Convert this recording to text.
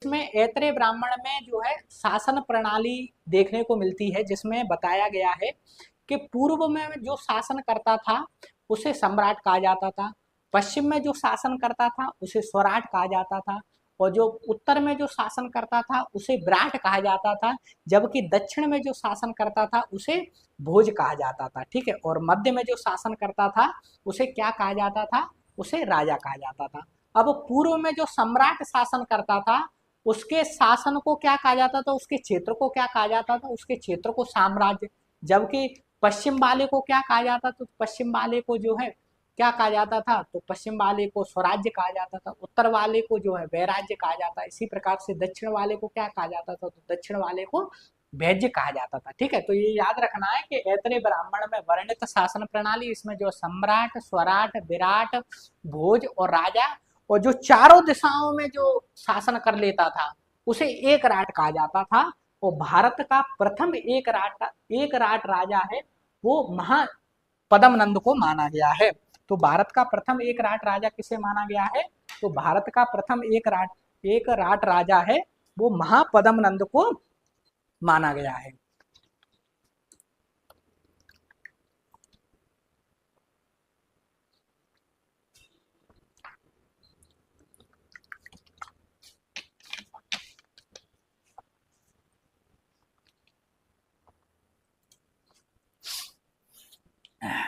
इसमें ऐतरेय ब्राह्मण में जो है शासन प्रणाली देखने को मिलती है, जिसमें बताया गया है कि पूर्व में जो शासन करता था उसे सम्राट कहा जाता था, पश्चिम में जो शासन करता था उसे स्वराट कहा जाता था, और जो उत्तर में जो शासन करता था उसे विराट कहा जाता था, जबकि दक्षिण में जो शासन करता था उसे भोज कहा जाता था। ठीक है, और मध्य में जो शासन करता था उसे क्या कहा जाता था, उसे राजा कहा जाता था। अब पूर्व में जो सम्राट शासन करता था उसके शासन को क्या कहा जाता था, उसके क्षेत्र को क्या कहा जाता था, उसके क्षेत्र को साम्राज्य। जबकि पश्चिम वाले को क्या कहा जाता था, तो पश्चिम वाले को जो है क्या कहा जाता था, तो पश्चिम वाले को स्वराज्य कहा जाता था, उत्तर वाले को जो है वैराज्य कहा जाता है। इसी प्रकार से दक्षिण वाले को क्या कहा जाता था, तो दक्षिण वाले को वैज्य कहा जाता था। ठीक है, तो ये याद रखना है कि ऐतरेय ब्राह्मण में वर्णित शासन प्रणाली, इसमें जो सम्राट, स्वराट, विराट, भोज और राजा, और जो चारों दिशाओं में जो शासन कर लेता था उसे एक राट कहा जाता था। और भारत का प्रथम एक राट राजा है वो महापद्म नंद को माना गया है। तो भारत का प्रथम एक राट राजा किसे माना गया है, तो भारत का प्रथम एक राट राजा है वो महापद्म नंद को माना गया है।